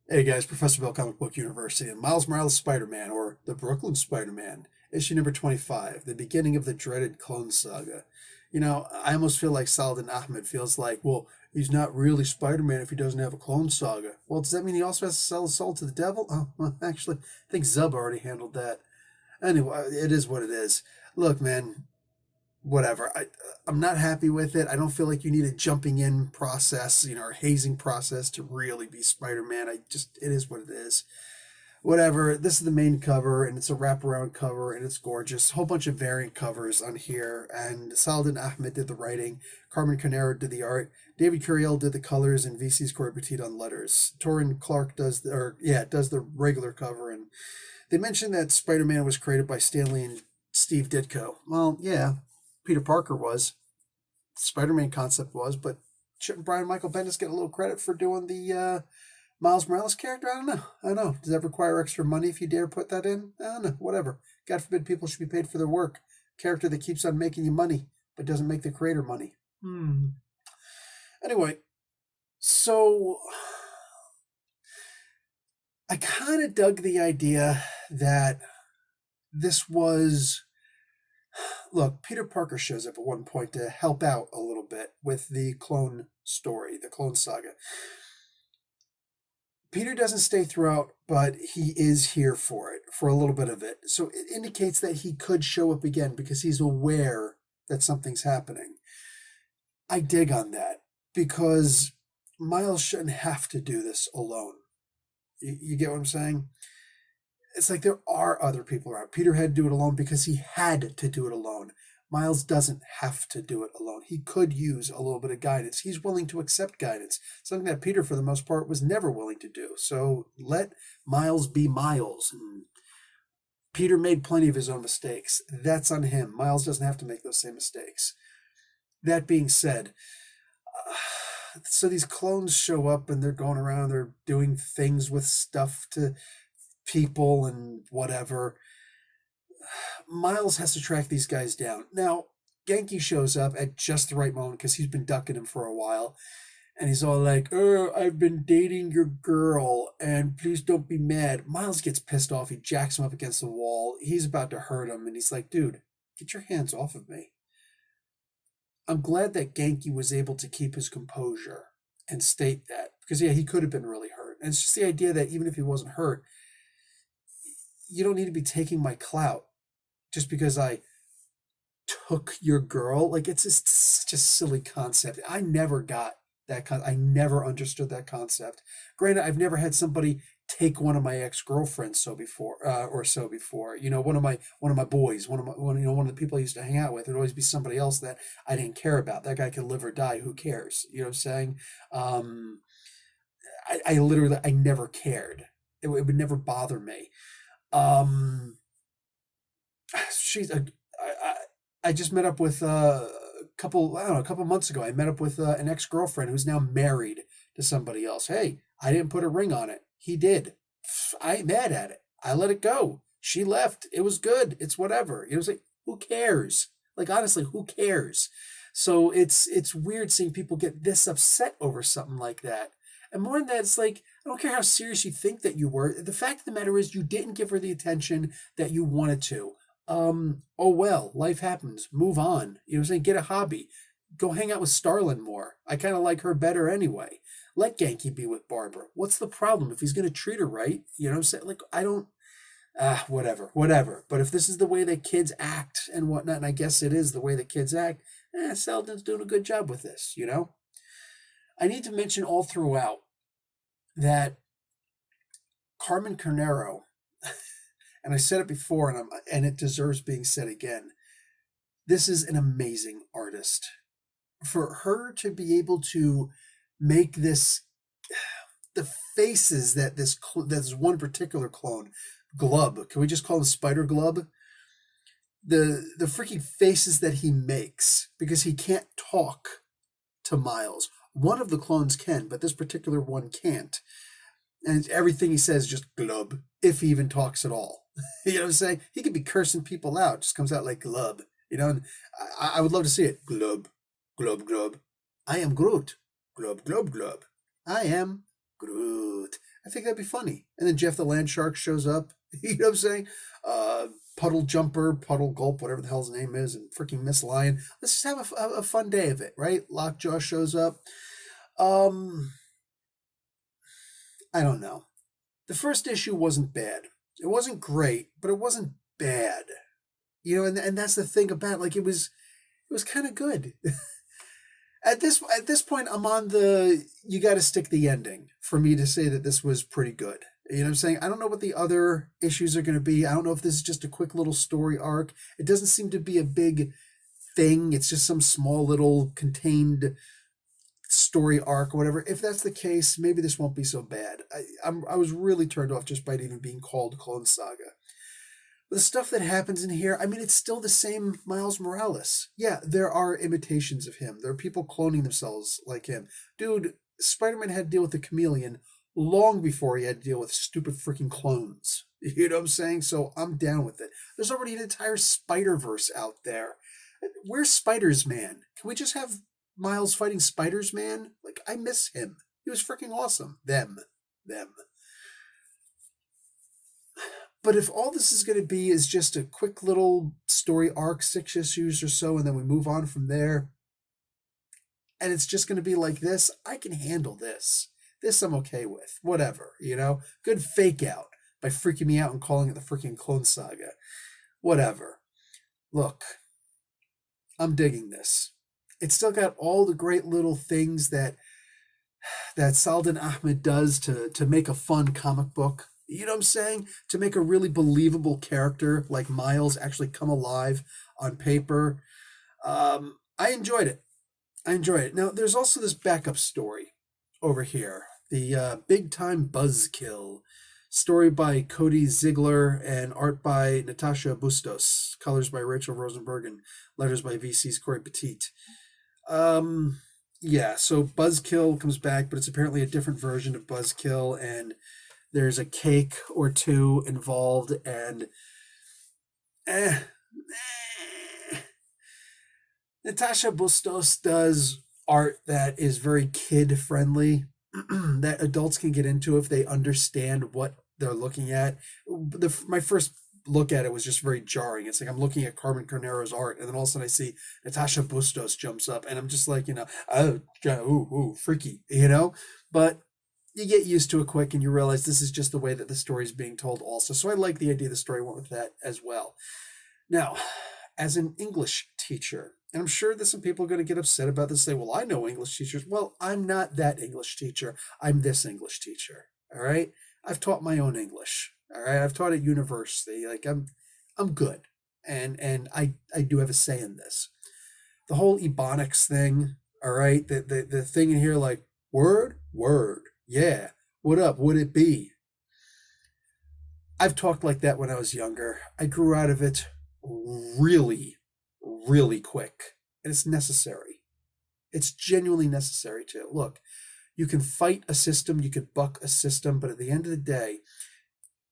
Hey guys, Professor Bell Comic Book University and Miles Morales Spider-Man, or the Brooklyn Spider-Man, issue number 25, the beginning of the dreaded clone saga. I almost feel like Saladin Ahmed feels like, well, he's not really Spider-Man if he doesn't have a clone saga. Well, does that mean he also has to sell his soul to the devil? Oh, well, actually, I think Zub already handled that. Anyway, it is what it is. Look, man, whatever. I'm not happy with it. I don't feel like you need a jumping in process, or hazing process to really be Spider-Man. It is what it is. Whatever. This is the main cover, and it's a wraparound cover, and it's gorgeous. A whole bunch of variant covers on here, and Saladin Ahmed did the writing. Carmen Carnero did the art. David Curiel did the colors, and VC's Corey Petit on letters. Torrin Clark does the regular cover, and they mentioned that Spider-Man was created by Stanley and Steve Ditko. Well, yeah, Peter Parker was. Spider-Man concept was, but shouldn't Brian Michael Bendis get a little credit for doing the Miles Morales character? I don't know. I don't know. Does that require extra money if you dare put that in? I don't know. Whatever. God forbid people should be paid for their work. Character that keeps on making you money, but doesn't make the creator money. Anyway, so I kind of dug the idea that this was. Look, Peter Parker shows up at one point to help out a little bit with the clone story, the clone saga. Peter doesn't stay throughout, but he is here for it, for a little bit of it. So it indicates that he could show up again because he's aware that something's happening. I dig on that because Miles shouldn't have to do this alone. You get what I'm saying? It's like there are other people around. Peter had to do it alone because he had to do it alone. Miles doesn't have to do it alone. He could use a little bit of guidance. He's willing to accept guidance, something that Peter, for the most part, was never willing to do. So let Miles be Miles. And Peter made plenty of his own mistakes. That's on him. Miles doesn't have to make those same mistakes. That being said, so these clones show up and they're going around, they're doing things with stuff to people and whatever. Miles has to track these guys down. Now, Genki shows up at just the right moment because he's been ducking him for a while. And he's all like, oh, I've been dating your girl, and please don't be mad. Miles gets pissed off. He jacks him up against the wall. He's about to hurt him, and he's like, dude, get your hands off of me. I'm glad that Genki was able to keep his composure and state that. Because, yeah, he could have been really hurt. And it's just the idea that even if he wasn't hurt, you don't need to be taking my clout just because I took your girl. Like, it's just a silly concept. I never got that. I never understood that concept. Granted, I've never had somebody take one of my ex-girlfriends before. One of my boys, one of the people I used to hang out with. It'd always be somebody else that I didn't care about. That guy could live or die. Who cares? You know what I'm saying? I literally, I never cared. It would never bother me. Um, she's a, I just met up with a couple months ago. I met up with an ex-girlfriend who's now married to somebody else. Hey, I didn't put a ring on it. He did. I ain't mad at it. I let it go. She left. It was good. It's whatever. It's like, who cares? Like, honestly, who cares? So it's weird seeing people get this upset over something like that. And more than that, it's like, I don't care how serious you think that you were. The fact of the matter is you didn't give her the attention that you wanted to. Oh well, life happens. Move on. You know what I'm saying? Get a hobby. Go hang out with Starlin more. I kind of like her better anyway. Let Genki be with Barbara. What's the problem if he's going to treat her right? You know what I'm saying? Like, I don't, whatever. But if this is the way that kids act and whatnot, and I guess it is the way that kids act, Saladin's doing a good job with this. I need to mention all throughout that Carmen Carnero, and I said it before, and it deserves being said again. This is an amazing artist. For her to be able to make the faces that this one particular clone, Glub, can we just call him Spider Glub? The freaking faces that he makes, because he can't talk to Miles. One of the clones can, but this particular one can't. And everything he says is just glub, if he even talks at all. You know what I'm saying? He could be cursing people out, just comes out like glub. And I would love to see it. Glub, glub, glub. I am Groot. Glub, glub, glub. I am Groot. I think that'd be funny. And then Jeff the Land Shark shows up. You know what I'm saying? Uh, Puddle Jumper, Puddle Gulp, whatever the hell his name is, and freaking Miss Lion. Let's just have a fun day of it, right? Lockjaw shows up. Um, I don't know. The first issue wasn't bad. It wasn't great, but it wasn't bad. You know, and that's the thing about it. Like it was kind of good. At this point, I'm on the you got to stick the ending for me to say that this was pretty good. You know what I'm saying? I don't know what the other issues are going to be. I don't know if this is just a quick little story arc. It doesn't seem to be a big thing. It's just some small little contained story arc or whatever. If that's the case, maybe this won't be so bad. I was really turned off just by it even being called Clone Saga. The stuff that happens in here, I mean, it's still the same Miles Morales. Yeah, there are imitations of him. There are people cloning themselves like him. Dude, Spider-Man had to deal with the chameleon long before he had to deal with stupid freaking clones. You know what I'm saying? So I'm down with it. There's already an entire Spider-Verse out there. Where's Spiders Man? Can we just have Miles fighting Spiders Man? Like, I miss him. He was freaking awesome. Them. But if all this is going to be is just a quick little story arc, 6 issues or so, and then we move on from there, and it's just going to be like this, I can handle this. This I'm okay with. Whatever, you know? Good fake out by freaking me out and calling it the freaking Clone Saga. Whatever. Look, I'm digging this. It's still got all the great little things that Saldan Ahmed does to make a fun comic book. You know what I'm saying? To make a really believable character like Miles actually come alive on paper. I enjoyed it. I enjoyed it. Now, there's also this backup story over here, the Big Time Buzzkill. Story by Cody Ziegler and art by Natasha Bustos. Colors by Rachel Rosenberg and letters by VC's Corey Petit. Um, yeah, so Buzzkill comes back, but it's apparently a different version of Buzzkill, and there's a cake or two involved, and eh, eh. Natasha Bustos does art that is very kid friendly, that adults can get into if they understand what they're looking at. My first look at it was just very jarring. It's like I'm looking at Carmen Carnero's art, and then all of a sudden I see Natasha Bustos jumps up, and I'm just like, oh, ooh, freaky, But you get used to it quick, and you realize this is just the way that the story is being told also. So I like the idea the story went with that as well. Now, as an English teacher, and I'm sure there's some people going to get upset about this, say, well, I know English teachers. Well, I'm not that English teacher. I'm this English teacher. All right. I've taught my own English. All right. I've taught at university. Like I'm good. And I do have a say in this. The whole Ebonics thing. All right. The thing in here, like word. Yeah. What up? Would it be? I've talked like that when I was younger. I grew out of it really, really quick. And it's necessary. It's genuinely necessary too. Look, you can fight a system, you could buck a system, but at the end of the day,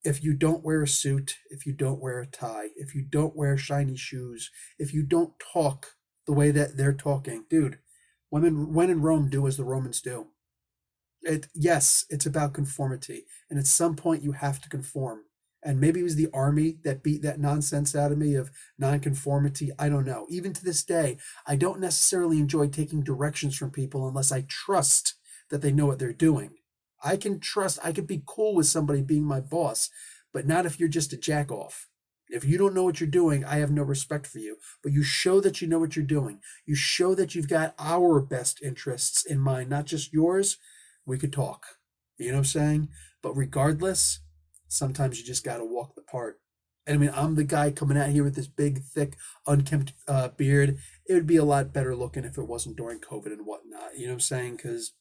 if you don't wear a suit, if you don't wear a tie, if you don't wear shiny shoes, if you don't talk the way that they're talking, dude, when in Rome, do as the Romans do. Yes, it's about conformity. And at some point you have to conform. And maybe it was the army that beat that nonsense out of me of nonconformity. I don't know. Even to this day, I don't necessarily enjoy taking directions from people unless I trust that they know what they're doing. I could be cool with somebody being my boss, but not if you're just a jack off. If you don't know what you're doing, I have no respect for you. But you show that you know what you're doing. You show that you've got our best interests in mind, not just yours. We could talk. You know what I'm saying? But regardless, sometimes you just got to walk the part. And I mean, I'm the guy coming out here with this big, thick, unkempt beard. It would be a lot better looking if it wasn't during COVID and whatnot. You know what I'm saying? Because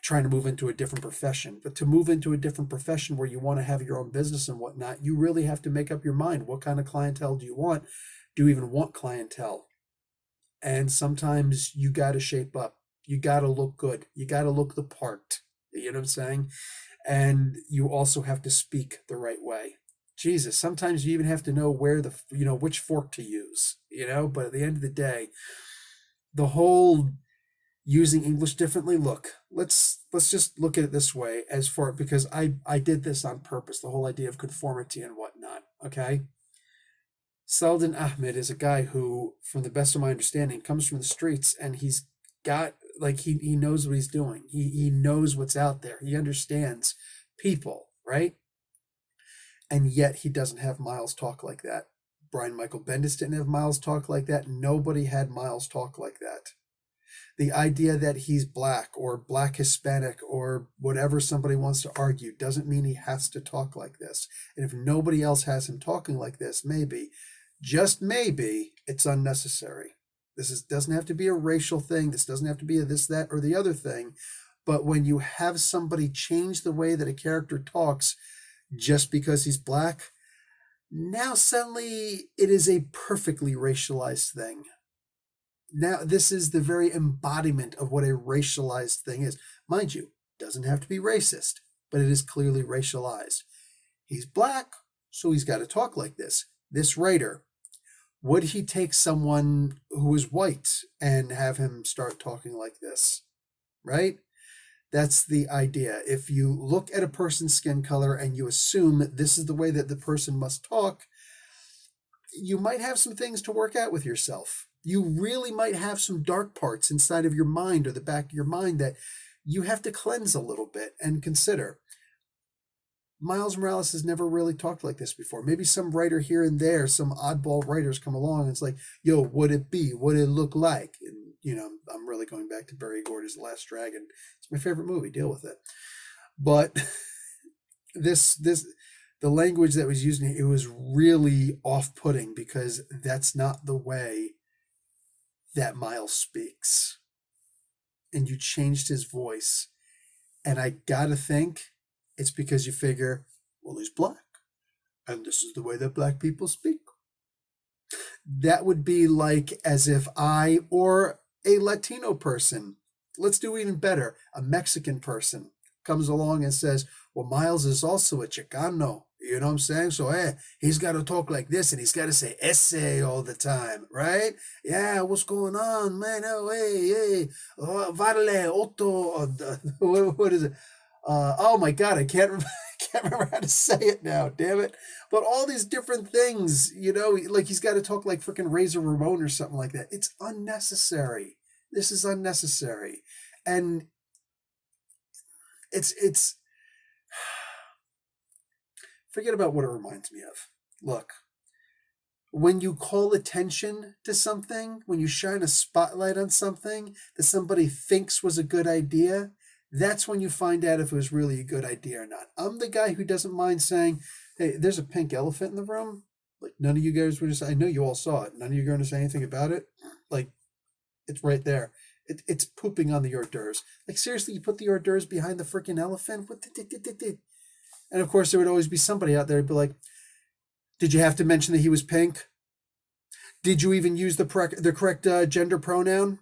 trying to move into a different profession. But to move into a different profession where you want to have your own business and whatnot, you really have to make up your mind. What kind of clientele do you want? Do you even want clientele? And sometimes you got to shape up. You got to look good. You got to look the part. You know what I'm saying? And you also have to speak the right way. Jesus, sometimes you even have to know which fork to use, but at the end of the day, the whole using English differently, look, let's let's just look at it this way as far, because I did this on purpose, the whole idea of conformity and whatnot. Okay. Selden Ahmed is a guy who, from the best of my understanding, comes from the streets, and he's got, like, he knows what he's doing. He knows what's out there. He understands people, right? And yet he doesn't have Miles talk like that. Brian Michael Bendis didn't have Miles talk like that. Nobody had Miles talk like that. The idea that he's black or black Hispanic or whatever somebody wants to argue doesn't mean he has to talk like this. And if nobody else has him talking like this, maybe, just maybe, it's unnecessary. Doesn't have to be a racial thing. This doesn't have to be a this, that, or the other thing. But when you have somebody change the way that a character talks just because he's black, now suddenly it is a perfectly racialized thing. Now this is the very embodiment of what a racialized thing is. Mind you, doesn't have to be racist, but it is clearly racialized. He's black, so he's got to talk like this. This writer, would he take someone who is white and have him start talking like this? Right? That's the idea. If you look at a person's skin color and you assume this is the way that the person must talk, you might have some things to work out with yourself. You really might have some dark parts inside of your mind or the back of your mind that you have to cleanse a little bit and consider. Miles Morales has never really talked like this before. Maybe some writer here and there, some oddball writers come along and it's like, yo, would it be? Would it look like? And, I'm really going back to Barry Gordy's The Last Dragon. It's my favorite movie. Deal with it. But the language that was used, it was really off-putting because that's not the way that Miles speaks. And you changed his voice. And I gotta think it's because you figure, well, he's black. And this is the way that black people speak. That would be like as if I or a Latino person, let's do even better, a Mexican person comes along and says, well, Miles is also a Chicano. You know what I'm saying? So, he's got to talk like this and he's got to say ese all the time, right? Yeah, what's going on, man? Oh, hey, vale, otto. What is it? Oh my God, I can't remember how to say it now, damn it. But all these different things, like he's got to talk like freaking Razor Ramon or something like that. It's unnecessary. This is unnecessary. And it's forget about what it reminds me of. Look, when you call attention to something, when you shine a spotlight on something that somebody thinks was a good idea, that's when you find out if it was really a good idea or not. I'm the guy who doesn't mind saying, hey, there's a pink elephant in the room. Like, none of you guys were just, I know you all saw it. None of you are going to say anything about it. Like, it's right there. It's pooping on the hors d'oeuvres. Like, seriously, you put the hors d'oeuvres behind the freaking elephant? What? And of course, there would always be somebody out there who'd be like, did you have to mention that he was pink? Did you even use the correct gender pronoun?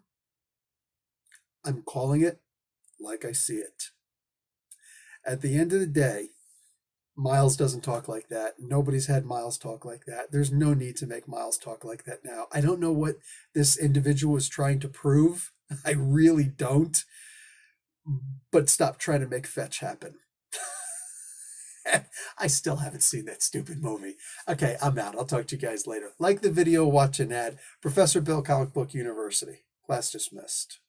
I'm calling it like I see it. At the end of the day, Miles doesn't talk like that. Nobody's had Miles talk like that. There's no need to make Miles talk like that now. I don't know what this individual is trying to prove. I really don't. But stop trying to make fetch happen. I still haven't seen that stupid movie. Okay, I'm out. I'll talk to you guys later. Like the video, watch an ad. Professor Bill, Comic Book University. Class dismissed.